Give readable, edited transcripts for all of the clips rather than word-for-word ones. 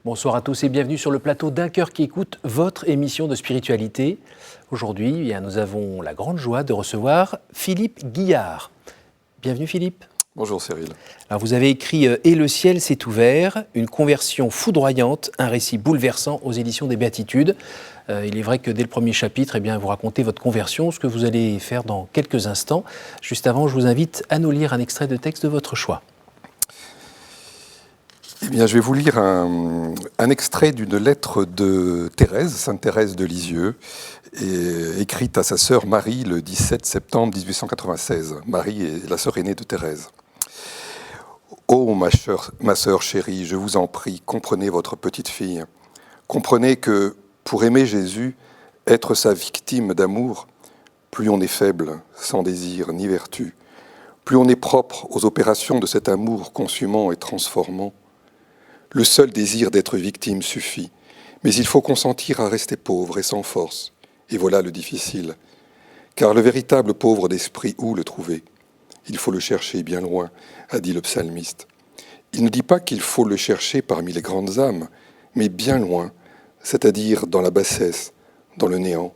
Bonsoir à tous et bienvenue sur le plateau d'Un cœur qui écoute, votre émission de spiritualité. Aujourd'hui, nous avons la grande joie de recevoir Philippe Guillard. Bienvenue Philippe. Bonjour Cyril. Alors vous avez écrit « Et le ciel s'est ouvert », une conversion foudroyante, un récit bouleversant aux éditions des Béatitudes. Il est vrai que dès le premier chapitre, vous racontez votre conversion, ce que vous allez faire dans quelques instants. Juste avant, je vous invite à nous lire un extrait de texte de votre choix. Eh bien, je vais vous lire un extrait d'une lettre de Thérèse, Sainte Thérèse de Lisieux, écrite à sa sœur Marie le 17 septembre 1896. Marie est la sœur aînée de Thérèse. « Ô ma sœur chérie, je vous en prie, comprenez votre petite fille. Comprenez que, pour aimer Jésus, être sa victime d'amour, plus on est faible, sans désir ni vertu, plus on est propre aux opérations de cet amour consumant et transformant. Le seul désir d'être victime suffit, mais il faut consentir à rester pauvre et sans force. Et voilà le difficile. Car le véritable pauvre d'esprit, où le trouver ? Il faut le chercher bien loin, a dit le psalmiste. Il ne dit pas qu'il faut le chercher parmi les grandes âmes, mais bien loin, c'est-à-dire dans la bassesse, dans le néant.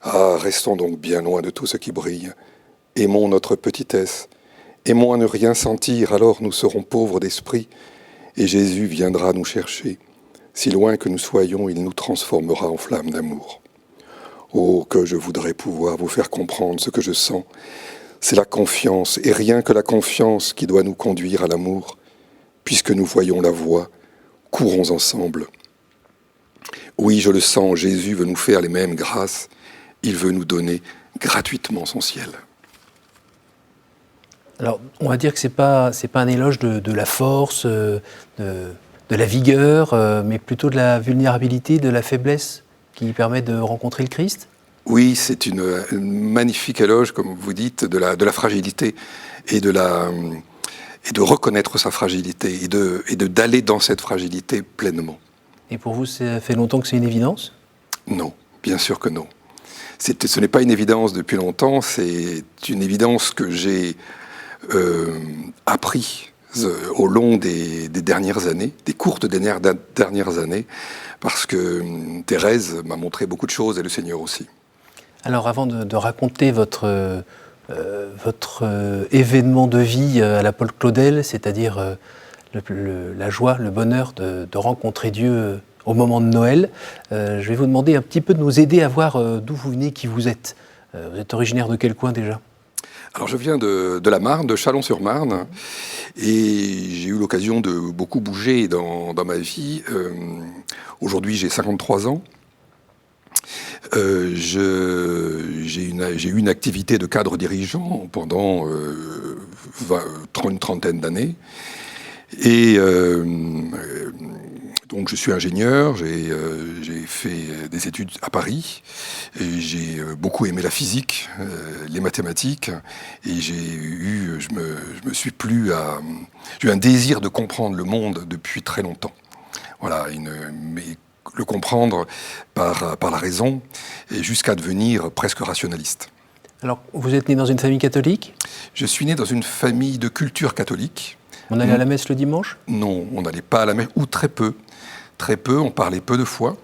Ah, restons donc bien loin de tout ce qui brille. Aimons notre petitesse. Aimons à ne rien sentir, alors nous serons pauvres d'esprit, et Jésus viendra nous chercher. Si loin que nous soyons, il nous transformera en flamme d'amour. Oh, que je voudrais pouvoir vous faire comprendre ce que je sens. C'est la confiance, et rien que la confiance qui doit nous conduire à l'amour. Puisque nous voyons la voie, courons ensemble. Oui, je le sens, Jésus veut nous faire les mêmes grâces. Il veut nous donner gratuitement son ciel. Alors, on va dire que c'est pas un éloge de la force, de la vigueur, mais plutôt de la vulnérabilité, de la faiblesse qui permet de rencontrer le Christ. Oui, c'est une magnifique éloge, comme vous dites, de la fragilité et de reconnaître sa fragilité et d'aller dans cette fragilité pleinement. Et pour vous, ça fait longtemps que c'est une évidence ? Non, bien sûr que non. Ce n'est pas une évidence depuis longtemps, c'est une évidence que j'ai appris au long des dernières années, des courtes dernières années, parce que Thérèse m'a montré beaucoup de choses et le Seigneur aussi. Alors avant de raconter votre événement de vie à la Paul Claudel, c'est-à-dire la joie, le bonheur de rencontrer Dieu au moment de Noël, je vais vous demander un petit peu de nous aider à voir d'où vous venez, qui vous êtes. Vous êtes originaire de quel coin déjà ? Alors je viens de la Marne, de Châlons-sur-Marne, et j'ai eu l'occasion de beaucoup bouger dans ma vie. Aujourd'hui j'ai 53 ans. J'ai eu une activité de cadre dirigeant pendant une trentaine d'années. Et donc je suis ingénieur, j'ai fait des études à Paris, et j'ai beaucoup aimé la physique, les mathématiques, et j'ai eu un désir de comprendre le monde depuis très longtemps. Voilà, mais le comprendre par la raison, et jusqu'à devenir presque rationaliste. Alors, vous êtes né dans une famille catholique ? Je suis né dans une famille de culture catholique. On allait à la messe le dimanche ? Non, on n'allait pas à la messe, ou très peu. Très peu, on parlait peu de foi.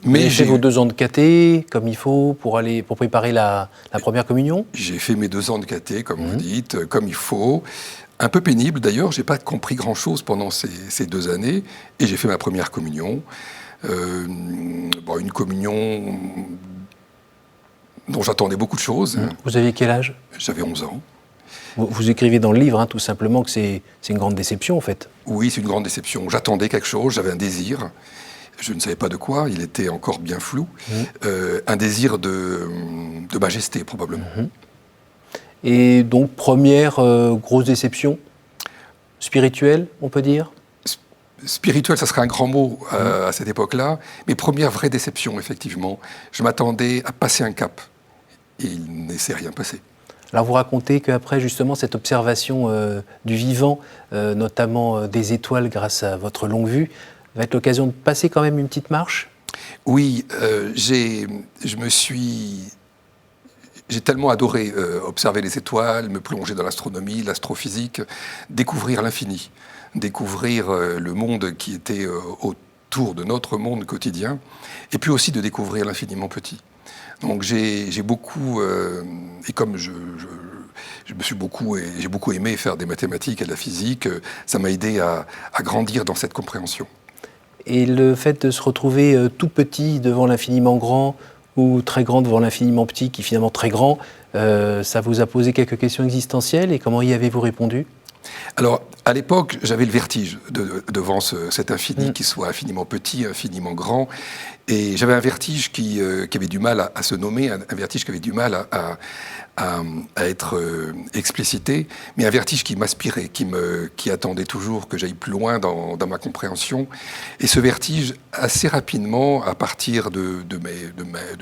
Mais j'ai fait vos 2 ans de caté, comme il faut, pour préparer la première communion ? J'ai fait mes 2 ans de caté, comme vous dites, comme il faut. Un peu pénible d'ailleurs, j'ai pas compris grand-chose pendant ces 2 années. Et j'ai fait ma première communion. Une communion dont j'attendais beaucoup de choses. Vous aviez quel âge ? J'avais 11 ans. Vous écrivez dans le livre, tout simplement, que c'est une grande déception, en fait. Oui, c'est une grande déception. J'attendais quelque chose, j'avais un désir. Je ne savais pas de quoi, il était encore bien flou. Un désir de majesté, probablement. Et donc, première grosse déception spirituelle, on peut dire ? Spirituel, ça serait un grand mot à cette époque-là. Mais première vraie déception, effectivement. Je m'attendais à passer un cap. Et il ne s'est rien passé. Alors vous racontez qu'après justement cette observation du vivant, notamment des étoiles grâce à votre longue vue, va être l'occasion de passer quand même une petite marche ? Oui, j'ai tellement adoré observer les étoiles, me plonger dans l'astronomie, l'astrophysique, découvrir l'infini, découvrir le monde qui était autour de notre monde quotidien, et puis aussi de découvrir l'infiniment petit. Donc j'ai beaucoup, et comme j'ai beaucoup aimé faire des mathématiques et de la physique, ça m'a aidé à grandir dans cette compréhension. Et le fait de se retrouver tout petit devant l'infiniment grand, ou très grand devant l'infiniment petit, qui est finalement très grand, ça vous a posé quelques questions existentielles, et comment y avez-vous répondu ? Alors, à l'époque, j'avais le vertige devant cet infini, qui soit infiniment petit, infiniment grand. Et j'avais un vertige qui avait du mal à se nommer, un vertige qui avait du mal à être explicité, mais un vertige qui m'aspirait, qui attendait toujours que j'aille plus loin dans ma compréhension. Et ce vertige, assez rapidement, à partir de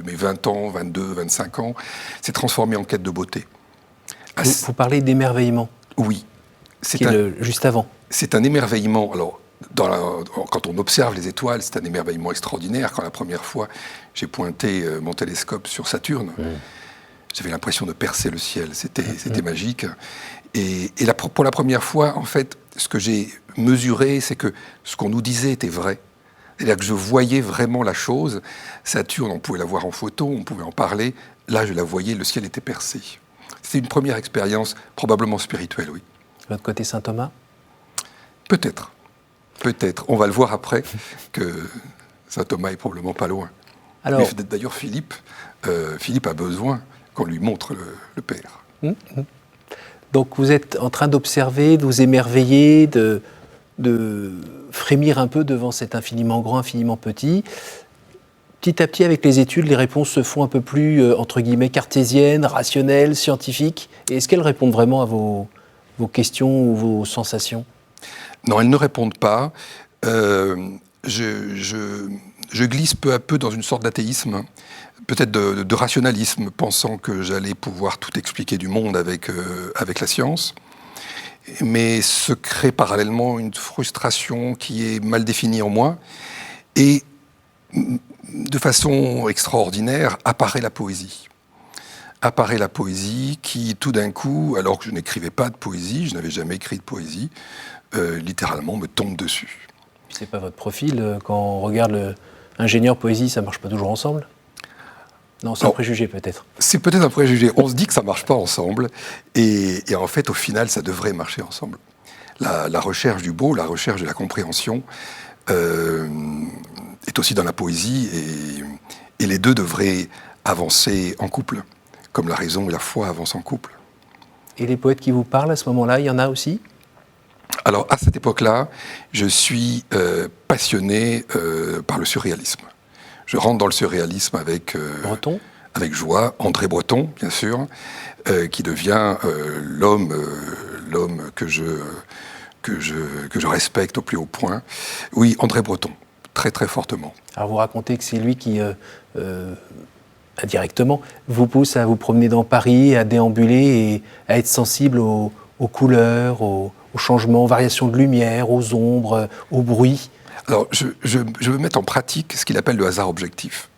mes 20 ans, 22, 25 ans, s'est transformé en quête de beauté. Vous parlez d'émerveillement. Oui. Juste avant. C'est un émerveillement. Alors, quand on observe les étoiles, c'est un émerveillement extraordinaire. Quand la première fois, j'ai pointé mon télescope sur Saturne, j'avais l'impression de percer le ciel. C'était magique. Et pour la première fois, en fait, ce que j'ai mesuré, c'est que ce qu'on nous disait était vrai. C'est-à-dire que je voyais vraiment la chose. Saturne, on pouvait la voir en photo, on pouvait en parler. Là, je la voyais, le ciel était percé. C'était une première expérience, probablement spirituelle, oui. De votre côté, saint Thomas ? Peut-être. On va le voir après que saint Thomas est probablement pas loin. Alors, mais d'ailleurs, Philippe a besoin qu'on lui montre le Père. Donc vous êtes en train d'observer, de vous émerveiller, de frémir un peu devant cet infiniment grand, infiniment petit. Petit à petit, avec les études, les réponses se font un peu plus, entre guillemets, cartésiennes, rationnelles, scientifiques. Et est-ce qu'elles répondent vraiment à vos questions ou vos sensations ? Non, elles ne répondent pas. Je glisse peu à peu dans une sorte d'athéisme, peut-être de rationalisme, pensant que j'allais pouvoir tout expliquer du monde avec la science. Mais se crée parallèlement une frustration qui est mal définie en moi. Et de façon extraordinaire, apparaît la poésie. Apparaît la poésie qui, tout d'un coup, alors que je n'écrivais pas de poésie, je n'avais jamais écrit de poésie, littéralement me tombe dessus. C'est pas votre profil. Quand on regarde ingénieur poésie, ça marche pas toujours ensemble ? Non, c'est un préjugé peut-être. C'est peut-être un préjugé. On se dit que ça marche pas ensemble, et en fait, au final, ça devrait marcher ensemble. La recherche du beau, la recherche de la compréhension est aussi dans la poésie, et les deux devraient avancer en couple, comme la raison et la foi avancent en couple. Et les poètes qui vous parlent à ce moment-là, il y en a aussi ? Alors, à cette époque-là, je suis passionné par le surréalisme. Je rentre dans le surréalisme avec joie. André Breton, bien sûr, qui devient l'homme que je respecte au plus haut point. Oui, André Breton, très très fortement. Alors vous racontez que c'est lui qui, indirectement, vous pousse à vous promener dans Paris, à déambuler et à être sensible aux couleurs, aux changements, aux variations de lumière, aux ombres, aux bruits. Alors, je veux mettre en pratique ce qu'il appelle le hasard objectif,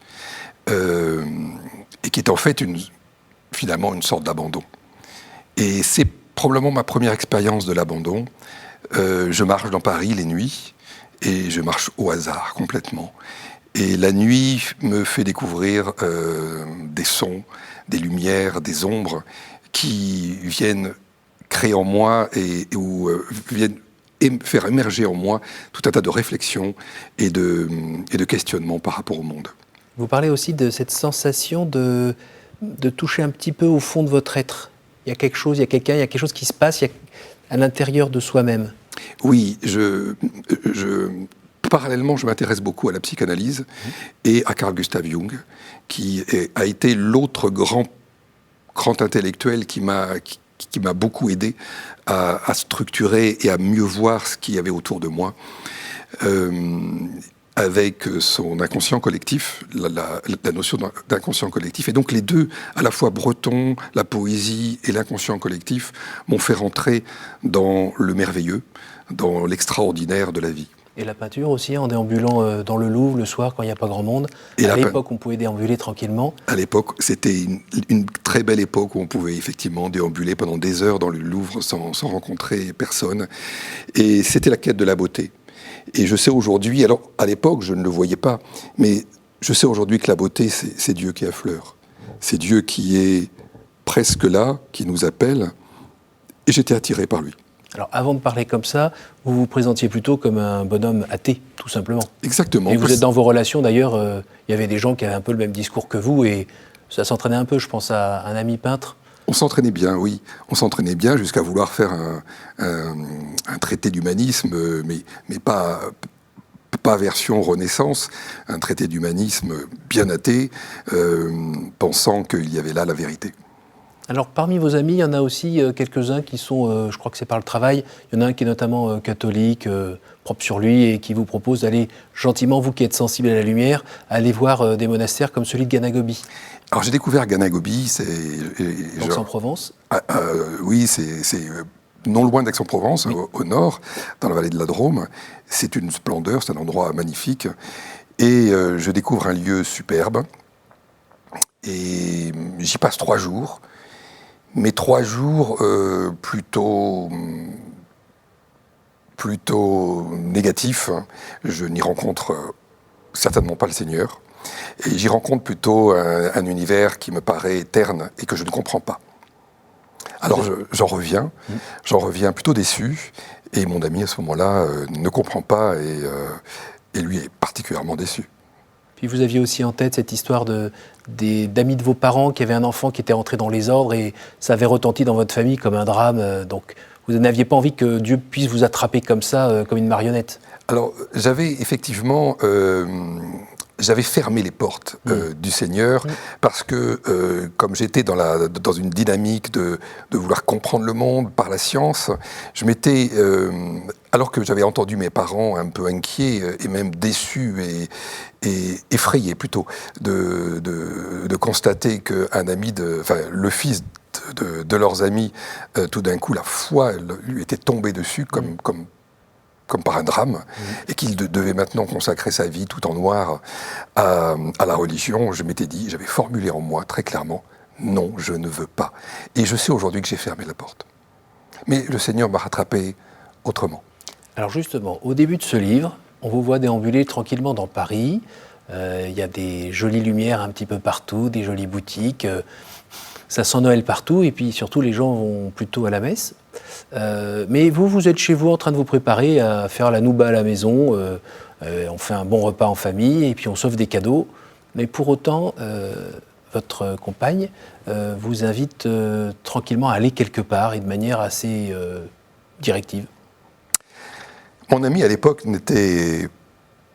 et qui est en fait finalement une sorte d'abandon. Et c'est probablement ma première expérience de l'abandon. Je marche dans Paris les nuits, et je marche au hasard complètement. Et la nuit me fait découvrir des sons, des lumières, des ombres qui viennent créer en moi ou viennent faire émerger en moi tout un tas de réflexions et de questionnements par rapport au monde. Vous parlez aussi de cette sensation de toucher un petit peu au fond de votre être. Il y a quelque chose, il y a quelqu'un, il y a quelque chose qui se passe à l'intérieur de soi-même. Oui, parallèlement, je m'intéresse beaucoup à la psychanalyse et à Carl Gustav Jung, qui a été l'autre grand intellectuel qui m'a beaucoup aidé à structurer et à mieux voir ce qu'il y avait autour de moi, avec son inconscient collectif, la notion d'inconscient collectif. Et donc les deux, à la fois Breton, la poésie et l'inconscient collectif, m'ont fait rentrer dans le merveilleux, dans l'extraordinaire de la vie. Et la peinture aussi, en déambulant dans le Louvre le soir quand il n'y a pas grand monde. Et à l'époque, on pouvait déambuler tranquillement. À l'époque, c'était une très belle époque où on pouvait effectivement déambuler pendant des heures dans le Louvre sans rencontrer personne. Et c'était la quête de la beauté. Et je sais aujourd'hui, alors à l'époque je ne le voyais pas, mais je sais aujourd'hui que la beauté c'est Dieu qui affleure. C'est Dieu qui est presque là, qui nous appelle, et j'étais attiré par lui. Alors, avant de parler comme ça, vous vous présentiez plutôt comme un bonhomme athée, tout simplement. Exactement. Et vous êtes dans vos relations, d'ailleurs, il y avait des gens qui avaient un peu le même discours que vous, et ça s'entraînait un peu. Je pense à un ami peintre. On s'entraînait bien, oui. On s'entraînait bien jusqu'à vouloir faire un traité d'humanisme, mais pas version Renaissance, un traité d'humanisme bien athée, pensant qu'il y avait là la vérité. Alors, parmi vos amis, il y en a aussi quelques-uns qui sont, je crois que c'est par le travail, il y en a un qui est notamment catholique, propre sur lui, et qui vous propose d'aller gentiment, vous qui êtes sensible à la lumière, aller voir des monastères comme celui de Ganagobi. Alors j'ai découvert Ganagobi, Donc c'est en Provence. Oui, c'est non loin d'Aix-en-Provence, oui. Au nord, dans la vallée de la Drôme. C'est une splendeur, c'est un endroit magnifique. Et je découvre un lieu superbe. Et j'y passe 3 jours. Mais 3 jours plutôt négatifs. Je n'y rencontre certainement pas le Seigneur. Et j'y rencontre plutôt un univers qui me paraît terne et que je ne comprends pas. Alors j'en reviens plutôt déçu. Et mon ami à ce moment-là ne comprend pas et lui est particulièrement déçu. Puis vous aviez aussi en tête cette histoire d'amis de vos parents qui avaient un enfant qui était entré dans les ordres et ça avait retenti dans votre famille comme un drame. Donc vous n'aviez pas envie que Dieu puisse vous attraper comme ça, comme une marionnette. Alors j'avais effectivement... J'avais fermé les portes du Seigneur parce que, comme j'étais dans une dynamique de vouloir comprendre le monde par la science, je m'étais, alors que j'avais entendu mes parents un peu inquiets et même déçus et effrayés plutôt de constater qu'un ami, le fils de leurs amis, tout d'un coup la foi lui était tombée dessus comme par un drame, et qu'il devait maintenant consacrer sa vie tout en noir à la religion, je m'étais dit, j'avais formulé en moi très clairement, non, je ne veux pas. Et je sais aujourd'hui que j'ai fermé la porte. Mais le Seigneur m'a rattrapé autrement. Alors justement, au début de ce livre, on vous voit déambuler tranquillement dans Paris, il y a des jolies lumières un petit peu partout, des jolies boutiques, ça sent Noël partout, et puis surtout les gens vont plutôt à la messe. Mais vous êtes chez vous en train de vous préparer à faire la nouba à la maison, on fait un bon repas en famille et puis on s'offre des cadeaux. Mais pour autant, votre compagne vous invite tranquillement à aller quelque part et de manière assez directive. Mon amie à l'époque n'était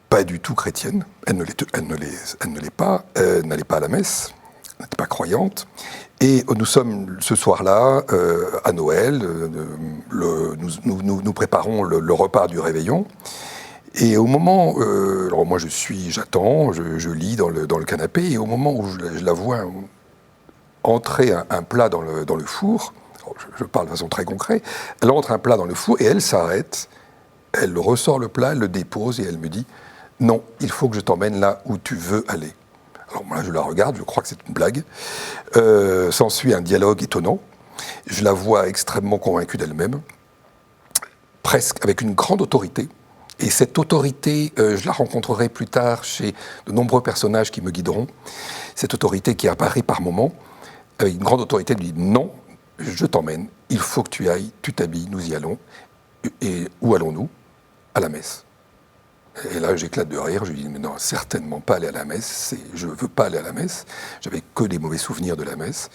pas du tout chrétienne, elle ne l'est pas, elle n'allait pas à la messe, elle n'était pas croyante. Et nous sommes ce soir-là, à Noël, nous préparons le repas du réveillon. Et au moment, alors moi j'attends, je lis dans le canapé, et au moment où je la vois entrer un plat dans le four, je parle de façon très concrète, elle entre un plat dans le four et elle s'arrête, elle ressort le plat, elle le dépose et elle me dit « Non, il faut que je t'emmène là où tu veux aller ». Alors moi, je la regarde, je crois que c'est une blague. S'ensuit un dialogue étonnant. Je la vois extrêmement convaincue d'elle-même, presque avec une grande autorité. Et cette autorité, je la rencontrerai plus tard chez de nombreux personnages qui me guideront. Cette autorité qui apparaît par moments, avec une grande autorité, elle dit « Non, je t'emmène, il faut que tu ailles, tu t'habilles, nous y allons. Et où allons-nous ? À la messe. » Et là, j'éclate de rire, je lui dis « Mais non, certainement pas aller à la messe, je ne veux pas aller à la messe. » J'avais que des mauvais souvenirs de la messe.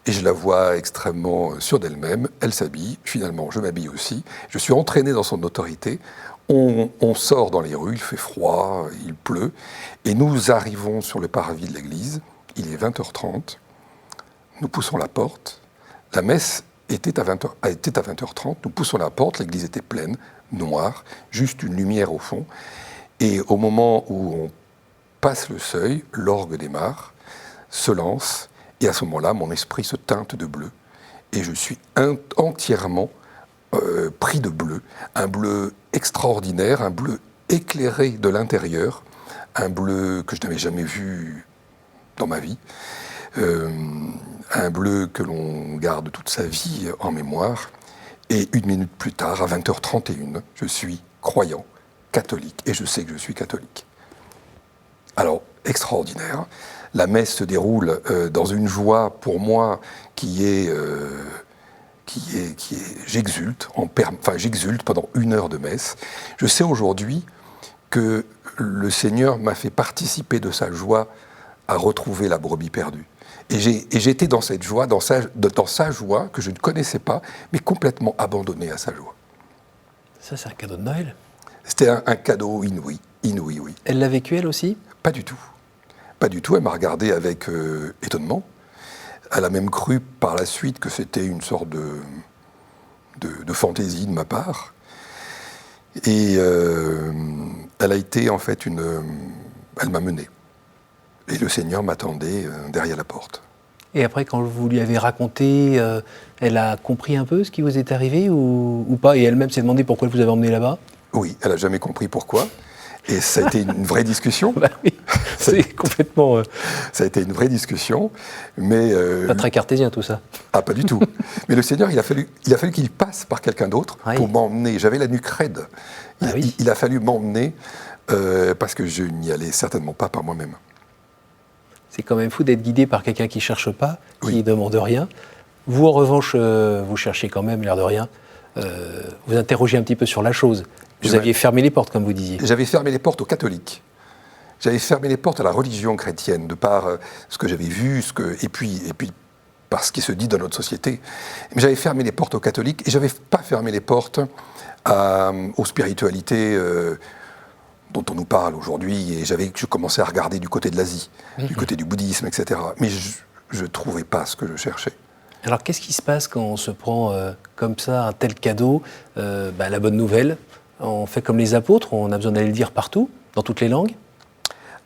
Et je la vois extrêmement sûre d'elle-même, elle s'habille, finalement je m'habille aussi. Je suis entraîné dans son autorité. On sort dans les rues, il fait froid, il pleut. Et nous arrivons sur le parvis de l'église, il est 20h30. Nous poussons la porte. La messe était à 20h30, nous poussons la porte, l'église était pleine, noire, juste une lumière au fond. Et au moment où on passe le seuil, l'orgue démarre, se lance, et à ce moment-là, mon esprit se teinte de bleu. Et je suis entièrement pris de bleu. Un bleu extraordinaire, un bleu éclairé de l'intérieur, un bleu que je n'avais jamais vu dans ma vie, un bleu que l'on garde toute sa vie en mémoire. Et 1 minute plus tard, à 20h31, je suis croyant, catholique, et je sais que je suis catholique. Alors, extraordinaire. La messe se déroule dans une joie pour moi qui est j'exulte, j'exulte pendant 1 heure de messe. Je sais aujourd'hui que le Seigneur m'a fait participer de sa joie à retrouver la brebis perdue. Et j'étais dans cette joie, dans sa joie que je ne connaissais pas, mais complètement abandonné à sa joie. Ça, c'est un cadeau de Noël. C'était un cadeau inouï, oui. Elle l'a vécu, elle aussi? Pas du tout. Pas du tout. Elle m'a regardé avec étonnement. Elle a même cru par la suite que c'était une sorte de fantaisie de ma part. Et elle a été en fait elle m'a mené. Et le Seigneur m'attendait derrière la porte. Et après, quand vous lui avez raconté, elle a compris un peu ce qui vous est arrivé ou pas? Et elle-même s'est demandé pourquoi vous avez emmené là-bas? Oui, elle n'a jamais compris pourquoi. Et ça a été une vraie discussion. Bah oui, c'est complètement... Ça a été une vraie discussion, mais... pas très cartésien tout ça. Ah, pas du tout. Mais le Seigneur, il a fallu qu'il passe par quelqu'un d'autre pour m'emmener. J'avais la nuque raide. Il a fallu m'emmener parce que je n'y allais certainement pas par moi-même. C'est quand même fou d'être guidé par quelqu'un qui ne cherche pas, qui ne demande rien. Vous, en revanche, vous cherchez quand même, l'air de rien. Vous interrogez un petit peu sur la chose. Vous aviez fermé les portes, comme vous disiez. J'avais fermé les portes aux catholiques. J'avais fermé les portes à la religion chrétienne, de par ce que j'avais vu, et puis par ce qui se dit dans notre société. Mais j'avais fermé les portes aux catholiques, et je n'avais pas fermé les portes aux spiritualités dont on nous parle aujourd'hui. Et je commençais à regarder du côté de l'Asie, du côté du bouddhisme, etc. Mais je ne trouvais pas ce que je cherchais. Alors, qu'est-ce qui se passe quand on se prend comme ça un tel cadeau? La bonne nouvelle, on fait comme les apôtres, on a besoin d'aller le dire partout, dans toutes les langues?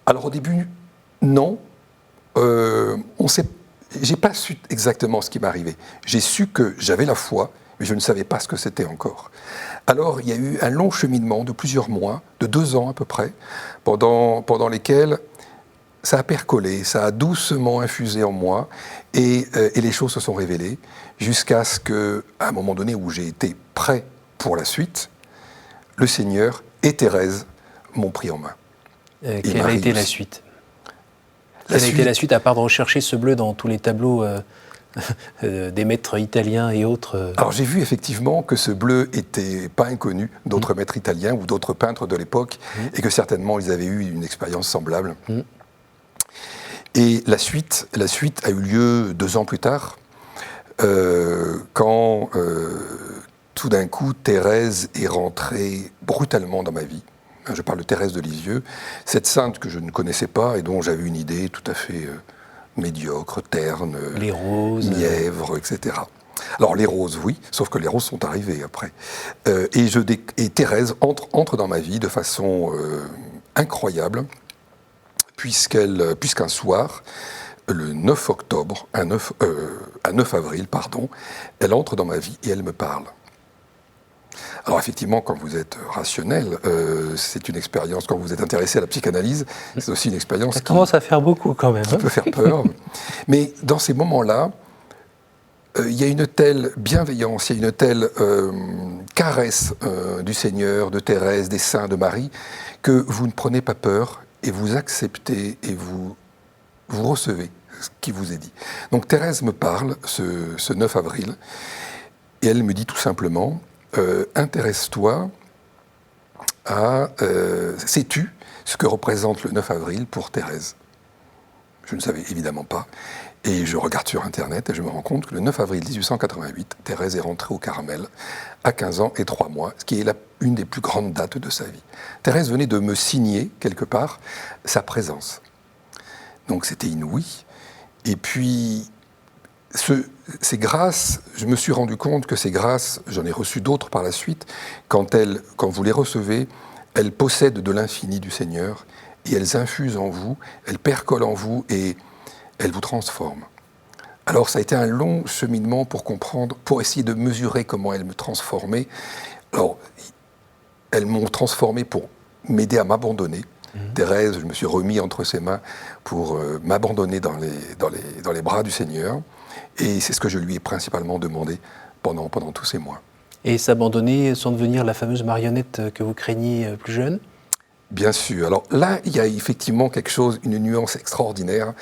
Alors, au début, non. J'ai pas su exactement ce qui m'arrivait. J'ai su que j'avais la foi, mais je ne savais pas ce que c'était encore. Alors, il y a eu un long cheminement de plusieurs mois, de 2 ans à peu près, pendant lesquels ça a percolé, ça a doucement infusé en moi, et les choses se sont révélées, jusqu'à ce qu'à un moment donné où j'ai été prêt pour la suite, le Seigneur et Thérèse m'ont pris en main. Quelle a été la suite? Quelle a été la suite, à part de rechercher ce bleu dans tous les tableaux des maîtres italiens et autres? Alors j'ai vu effectivement que ce bleu n'était pas inconnu d'autres maîtres italiens ou d'autres peintres de l'époque, et que certainement ils avaient eu une expérience semblable. Et la suite a eu lieu 2 ans plus tard, quand tout d'un coup Thérèse est rentrée brutalement dans ma vie. Je parle de Thérèse de Lisieux, cette sainte que je ne connaissais pas et dont j'avais une idée tout à fait médiocre, terne, les roses, mièvre, etc. Alors les roses, oui, sauf que les roses sont arrivées après. Et Thérèse entre dans ma vie de façon incroyable, puisqu'un soir, le 9 avril, elle entre dans ma vie et elle me parle. Alors effectivement, quand vous êtes rationnel, c'est une expérience, quand vous êtes intéressé à la psychanalyse, c'est aussi une expérience qui commence à faire beaucoup quand même. Qui peut faire peur. Mais dans ces moments-là, il y a une telle bienveillance, il y a une telle caresse du Seigneur, de Thérèse, des saints, de Marie, que vous ne prenez pas peur et vous acceptez et vous recevez ce qui vous est dit. Donc Thérèse me parle ce 9 avril et elle me dit tout simplement... intéresse-toi à... sais-tu ce que représente le 9 avril pour Thérèse? Je ne savais évidemment pas. Et je regarde sur Internet et je me rends compte que le 9 avril 1888, Thérèse est rentrée au Carmel à 15 ans et 3 mois, ce qui est une des plus grandes dates de sa vie. Thérèse venait de me signer, quelque part, sa présence. Donc c'était inouï. Et puis... ces grâces, je me suis rendu compte que ces grâces, j'en ai reçu d'autres par la suite, quand vous les recevez, elles possèdent de l'infini du Seigneur et elles infusent en vous, elles percolent en vous et elles vous transforment. Alors ça a été un long cheminement pour comprendre, pour essayer de mesurer comment elles me transformaient. Alors, elles m'ont transformé pour m'aider à m'abandonner. Thérèse, je me suis remis entre ses mains pour m'abandonner dans les bras du Seigneur. Et c'est ce que je lui ai principalement demandé pendant tous ces mois. Et s'abandonner sans devenir la fameuse marionnette que vous craigniez plus jeune? Bien sûr. Alors là, il y a effectivement quelque chose, une nuance extraordinaire.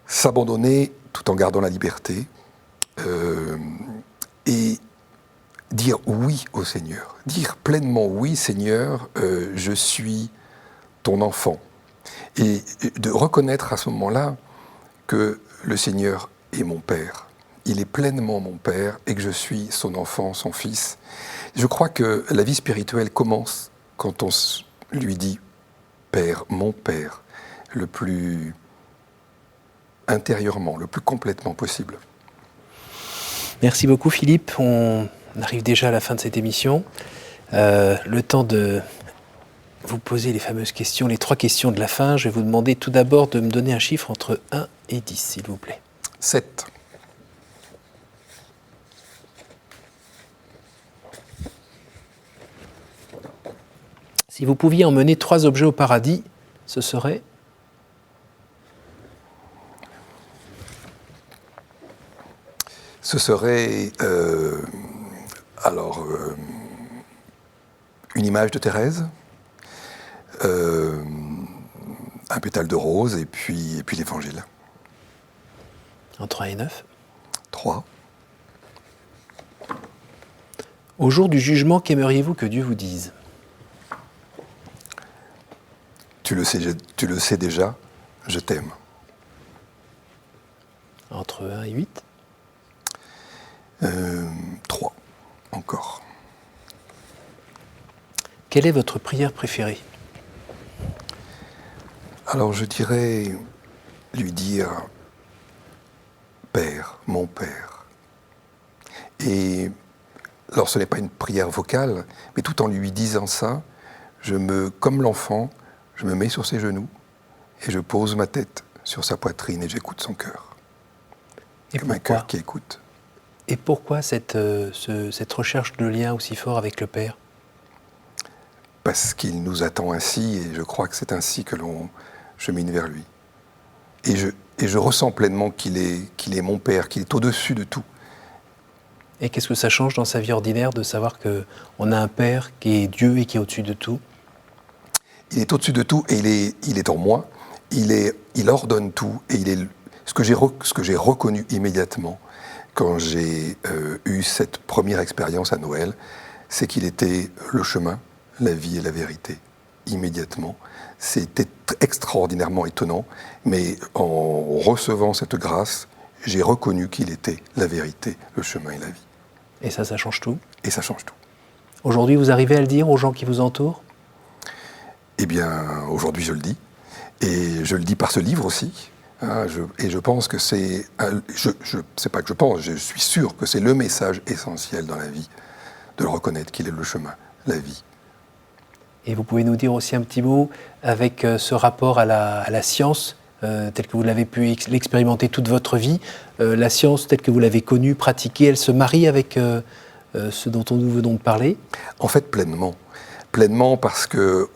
S'abandonner tout en gardant la liberté et dire oui au Seigneur. Dire pleinement oui, Seigneur, je suis ton enfant. Et de reconnaître à ce moment-là que le Seigneur est mon Père. Il est pleinement mon Père et que je suis son enfant, son fils. Je crois que la vie spirituelle commence quand on lui dit « Père, mon Père », le plus intérieurement, le plus complètement possible. Merci beaucoup Philippe. On arrive déjà à la fin de cette émission. Le temps de vous poser les fameuses questions, les 3 questions de la fin. Je vais vous demander tout d'abord de me donner un chiffre entre 1 et 10, s'il vous plaît. 7. Si vous pouviez emmener 3 objets au paradis, ce serait? Ce serait une image de Thérèse, un pétale de rose et puis l'Évangile. Entre 1 et 9. 3. Au jour du jugement, qu'aimeriez-vous que Dieu vous dise? Tu le sais déjà, je t'aime. Entre 1 et 8. 3, encore. Quelle est votre prière préférée? Alors je dirais lui dire « Père, mon Père ». Et alors ce n'est pas une prière vocale, mais tout en lui disant ça, comme l'enfant, je me mets sur ses genoux et je pose ma tête sur sa poitrine et j'écoute son cœur. Et comme un cœur qui écoute. Et pourquoi cette recherche de lien aussi fort avec le Père? Parce qu'il nous attend ainsi, et je crois que c'est ainsi que l'on chemine vers lui. Et je ressens pleinement qu'il est mon Père, qu'il est au-dessus de tout. Et qu'est-ce que ça change dans sa vie ordinaire de savoir qu'on a un Père qui est Dieu et qui est au-dessus de tout? Il est au-dessus de tout et il est en moi, il ordonne tout, et ce que j'ai reconnu immédiatement quand j'ai eu cette première expérience à Noël, c'est qu'il était le chemin, la vie et la vérité, immédiatement. C'était extraordinairement étonnant, mais en recevant cette grâce, j'ai reconnu qu'il était la vérité, le chemin et la vie. Et ça change tout? Et ça change tout. Aujourd'hui, vous arrivez à le dire aux gens qui vous entourent? Eh bien, aujourd'hui, je le dis. Et je le dis par ce livre aussi. Et je pense que c'est pas que je pense, je suis sûr que c'est le message essentiel dans la vie, de le reconnaître qu'il est le chemin, la vie. Et vous pouvez nous dire aussi un petit mot avec ce rapport à la science, tel que vous l'avez pu l'expérimenter toute votre vie. La science, telle que vous l'avez connue, pratiquée, elle se marie avec ce dont nous venons de parler? En fait, pleinement. Pleinement parce que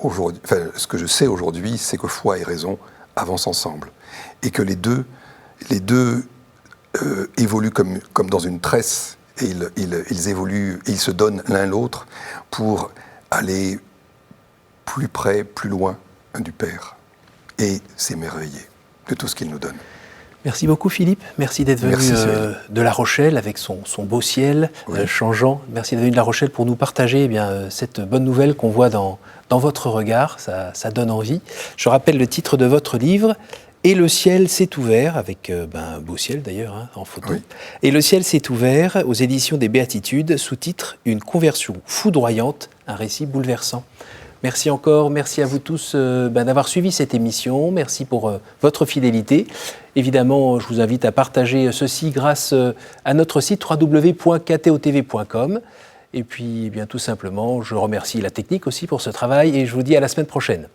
ce que je sais aujourd'hui, c'est que foi et raison avancent ensemble. Et que les deux évoluent comme dans une tresse, et ils évoluent, et ils se donnent l'un l'autre pour aller plus près, plus loin du Père, et s'émerveiller de tout ce qu'il nous donne. Merci beaucoup Philippe, merci d'être venu de La Rochelle avec son beau ciel changeant. Merci d'être venu de La Rochelle pour nous partager cette bonne nouvelle qu'on voit dans votre regard, ça donne envie. Je rappelle le titre de votre livre, « Et le ciel s'est ouvert », avec un beau ciel d'ailleurs en photo. Oui. « Et le ciel s'est ouvert » aux éditions des Béatitudes, sous-titre « Une conversion foudroyante, un récit bouleversant ». Merci encore, merci à vous tous d'avoir suivi cette émission, merci pour votre fidélité. Évidemment, je vous invite à partager ceci grâce à notre site www.ktotv.com. Et puis, tout simplement, je remercie la technique aussi pour ce travail et je vous dis à la semaine prochaine.